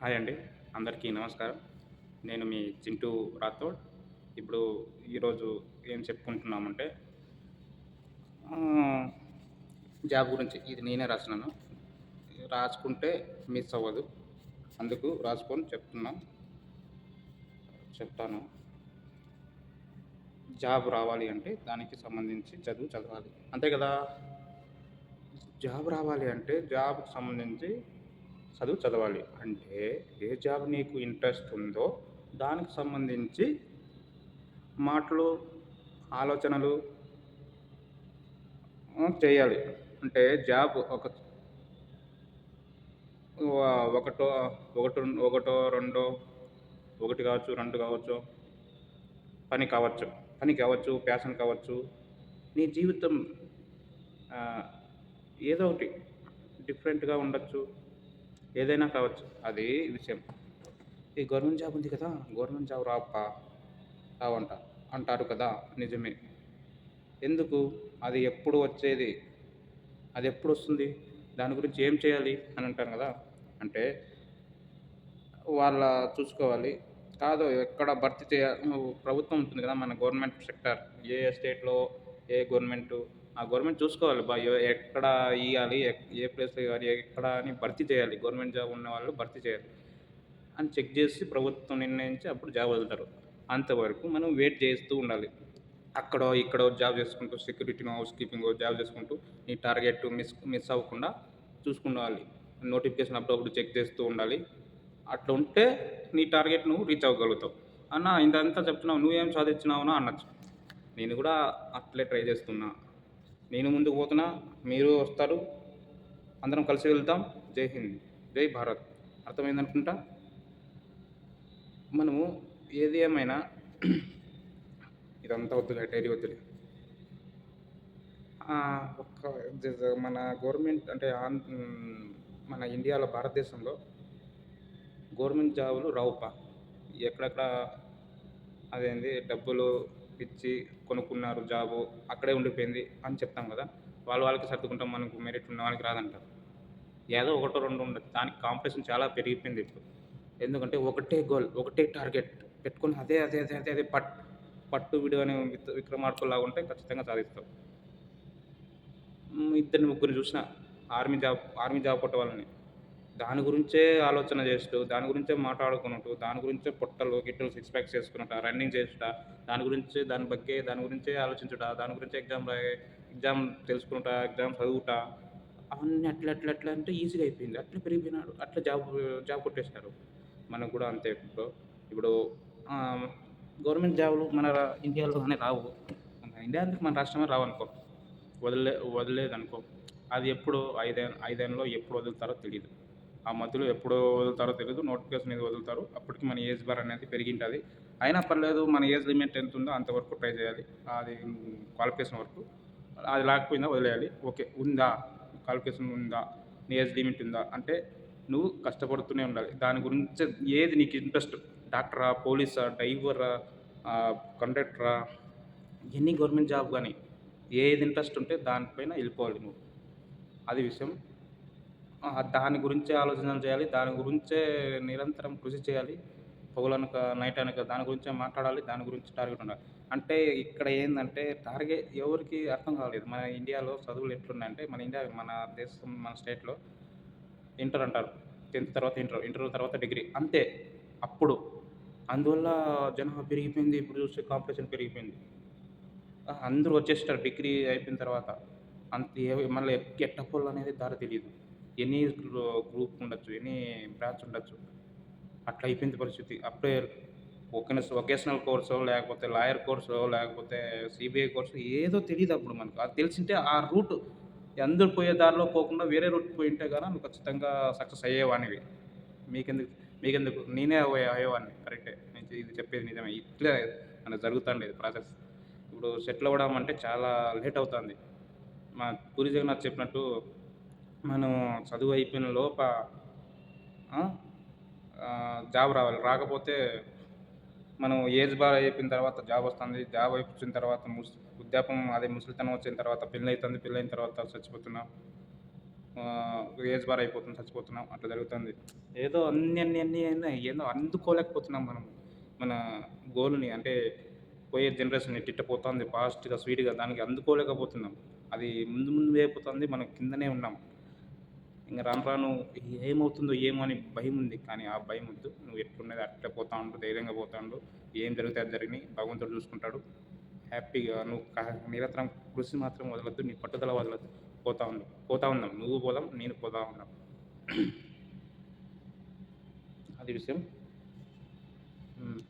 Hi అండి. అందరికీ నమస్కారం. నేను మీ చింటూ రాథోడ్. ఇప్పుడు ఈరోజు ఏం చెప్పుకుంటున్నామంటే ఆహ్, జాబ్ గురించి. ఇది నేనే రాసినాను. రాసుకుంటే మిస్ అవ్వదు. అందుకు రాసుకొని చెప్తాను. జాబ్ రావాలి అంటే దానికి సంబంధించి చదువు చదవాలి. అంతే కదా! జాబ్ రావాలి అంటే జాబ్‌కి సంబంధించి చదువు చదవాలి. అంటే ఏ జాబ్ నీకు ఇంట్రెస్ట్ ఉందో దానికి సంబంధించి మాటలు, ఆలోచనలు చేయాలి. అంటే జాబ్ ఒకటో ఒకటో, రెండో, ఒకటి కావచ్చు, 2 కావచ్చు, పని కావచ్చు. పని కావచ్చు, ప్యాషన్ కావచ్చు. నీ జీవితం ఆహ్, ఏదో ఒకటి డిఫరెంట్‌గా ఉండొచ్చు. ఏదైనా కావచ్చు. అది విషయం. ఈ గవర్నమెంట్ జాబ్ ఉంది కదా! గవర్నమెంట్ జాబ్ రావంట అంటారు కదా! నిజమే. ఎందుకు? అది ఎప్పుడు వచ్చేది? అదెప్పుడొస్తుంది? దాని గురించి ఏం చేయాలి? అని అంటారు గదా! అంటే వాళ్ళ చూసుకోవాలి. కాదు ఎక్కడ భర్తీ నువ్వు ప్రభుత్వం ఉంటుంది గదా! మన గవర్నమెంట్ సెక్టార్. ఏ స్టేట్‌లో ఏ గవర్నమెంటు, ఆ గవర్నమెంట్ చూసుకోవాలి. ఎక్కడ ఇయ్యాలి? ఏ ప్లేస్‌లో ఇవ్వాలి? ఎక్కడ అని భర్తీ చేయాలి. గవర్నమెంట్ జాబ్ ఉన్నవాళ్ళు భర్తీ చేయాలి. అని చెక్ జేసి ప్రభుత్వం నిర్ణయించి అప్పుడు జాబ్ వదులుతారు. అంతవరకు మనం వెయిట్ చేస్తూ ఉండాలి. అక్కడో, ఇక్కడో జాబ్ చేసుకుంటూ సెక్యూరిటీనో, హౌస్ కీపింగో జాబ్ చేసుకుంటూ నీ టార్గెట్ మిస్ మిస్ అవ్వకుండా చూసుకోవాలి. నోటిఫికేషన్ అప్పుడప్పుడు చెక్ చేస్తూ ఉండాలి. అట్లా ఉంటే నీ టార్గెట్ నువ్వు రీచ్ అవ్వగలుగుతావు. "అన్న ఇంతంతా చెప్తున్నావు నువ్వేం సాధించినావన్నా" అనొచ్చు. నేను కూడా అట్లే ట్రై చేస్తున్నా. నేను ముందుకు పోతున్నా, మీరు వస్తారు. అందరం కలిసి వెళ్తాం. జై హింద్. జై భారత్. అర్థమైందనుకుంటా. మనము ఏది ఏమైనా ఇదంతా వద్దులే డైలీ వద్దులే. ఒక మన గవర్నమెంట్ అంటే మన ఇండియాలో భారతదేశంలో గవర్నమెంట్ జాబులు రావుపా. ఎక్కడెక్కడ అదేంది డబ్బులు ఇచ్చి కొనుక్కున్నారు జాబు, అక్కడే ఉండిపోయింది అని చెప్తాం కదా! వాళ్ళకి సర్దుకుంటాం. మనకు మెరిట్ ఉన్న వాళ్ళకి రాదంటారు. ఏదో ఒకటో, రెండో ఉండదు. దానికి కాంపిటీషన్ చాలా పెరిగిపోయింది ఇప్పుడు. ఎందుకంటే ఒకటే గోల్, ఒకటే టార్గెట్ పెట్టుకొని అదే, అదే, అదే, అదే, అదే పట్టు విడువని విక్రమార్కుల్లాగా ఉంటే ఖచ్చితంగా సాధిస్తావు. ఇద్దరిని, ముగ్గురిని చూసిన ఆర్మీ జాబ్ కొట్టేవాళ్ళని. దాని గురించే ఆలోచన చేస్తూ, దాని గురించే మాట్లాడుకునుంటూ, దాని గురించే పొట్టలు, గిట్టలు, సిక్స్ ప్యాక్స్ చేసుకునుట, రన్నింగ్ చేసుట, దాని గురించే ఆలోచించుట, దాని గురించే ఎగ్జామ్ తెలుసుకునుట, ఎగ్జామ్ చదువుట, అవన్నీ అట్లా అంటే ఈజీగా అయిపోయింది. అట్లా పెరిగిపోయినాడు. అట్లా జాబ్ కొట్టేసినారు. మనకు కూడా అంతే ఇప్పుడు. ఇప్పుడు ఆహ్, గవర్నమెంట్ జాబ్‌లు మన ఇండియాలోనే రావు. మన ఇండియా అంటే మన రాష్ట్రమే రావనుకో. వదిలేదనుకో. అది ఎప్పుడు ఐదేళ్ళలో ఎప్పుడు వదులుతారో తెలీదు. ఆ మధ్యలో ఎప్పుడు వదులుతారో తెలీదు. నోటిఫికేషన్ అనేది వదులుతారు. అప్పటికి మన ఏజ్ బార్ అనేది పెరిగింటది. అయినా పర్లేదు మన ఏజ్ లిమిట్ ఎంతుందో అంతవరకు ట్రై చేయాలి. అది క్వాలిఫికేషన్ వరకు. అది లేకపోయినా వదిలేయాలి. ఓకే. ఉందా? క్వాలిఫికేషన్ ఉందా? నీ ఏజ్ లిమిట్ ఉందా? అంటే నువ్వు కష్టపడుతూనే ఉండాలి. దాని గురించి ఏది నీకు ఇంట్రెస్ట్ డాక్టరా? పోలీసా? డ్రైవరా? కండక్టరా? ఎనీ గవర్నమెంట్ జాబ్ గాని ఏది ఇంట్రెస్ట్ ఉంటే దానిపైన ఎళ్ళిపోవాలి నువ్వు. అది విషయం. దాని గురించే ఆలోచనలు చేయాలి. దాని గురించే నిరంతరం కృషి చేయాలి. పగలనక, నైట్ అనక దాని గురించే మాట్లాడాలి. దాని గురించి టార్గెట్ ఉండాలి. అంటే ఇక్కడ ఏందంటే ఎవరికీ అర్థం కాలేదు. మన ఇండియాలో చదువులు ఎట్లున్నాయంటే మన దేశం, మన స్టేట్‌లో ఇంటర్ అంటారు. 10థ్ తర్వాత ఇంటర్ తర్వాత డిగ్రీ అంతే. అప్పుడు. అందువల్ల జనాభా పెరిగిపోయింది. ఇప్పుడు చూస్తే కాంపిటీషన్ పెరిగిపోయింది. అందరూ వచ్చేస్తారు డిగ్రీ అయిపోయిన తర్వాత. మళ్ళీ ఎట్టపోలనేది దారి తెలీదు. ఎనీ గ్రూప్ ఉండొచ్చు. ఎనీ బ్రాంచ్ ఉండొచ్చు. అట్లా అయిపోయింది పరిస్థితి. అప్పుడే వొకేషనల్ కోర్సో, లేకపోతే లాయర్ కోర్సో, లేకపోతే సీబీఐ కోర్సో ఏదో తెలీదప్పుడు మనకు. అది తెలిసుంటే ఆ రూట్ అందరూ పోయే దారిలో పోకుండా వేరే రూట్ పోయుంటే గాన నువ్వు ఖచ్చితంగా సక్సెస్ అయ్యేవానివి. మీకెందుకు మీకెందుకు నేనే అయ్యేవాడిని. కరెక్టే. నేను ఇది చెప్పేది నిజమే. ఇట్లే మనకు జరుగుతాండేది ప్రాసెస్. ఇప్పుడు సెటిల్ అవ్వడం అంటే చాలా లేట్ అవుతుంది. మా పూరి జగన్నాథ్ చెప్పినట్టు మనం చదువు అయిపోయిన ఆ! జాబ్ రావాలి. రాకపోతే మనం ఏజ్ బార్ అయిపోయిన తర్వాత జాబ్ వస్తుంది. జాబ్ వచ్చిన తర్వాత వృద్ధాప్యం అదే ముసలితనం వచ్చిన తర్వాత పెళ్లయితుంది. పెళ్లయిన తర్వాత చచ్చిపోతున్నాం. ఏజ్ బార్ అయిపోతుంది, చచ్చిపోతున్నాం, అట్లా జరుగుతుంది. ఏదో అన్నీ ఏందో అందుకోలేకపోతున్నాం మనం. మన గోల్‌ని అంటే పోయే జనరేషన్ ఎట్టిట్ట పోతుంది ఫాస్ట్‌గా, స్పీడ్‌గా దానికి అందుకోలేకపోతున్నాం. అది ముందు ముందు అయిపోతుంది. మనం కిందనే ఉన్నాం. ఇంక రాను రాను ఏమవుతుందో ఏమో అని భయముంది. కానీ ఆ భయమొద్దు. నువ్వు ఎట్లున్నది అట్లే పోతా ఉండు. ధైర్యంగా పోతా ఉండు. ఏం జరిగితే అది జరిగినయి. భగవంతుడు చూసుకుంటాడు. హ్యాపీగా నువ్వు నిరంతరం కృషి మాత్రం వదలొద్దు. నీ పట్టుదల వదలొద్దు. పోతా ఉండు. పోతా ఉందాం. నువ్వు పోదాం. నేను పోతా ఉందాం. అది విషయం. హ్మ్.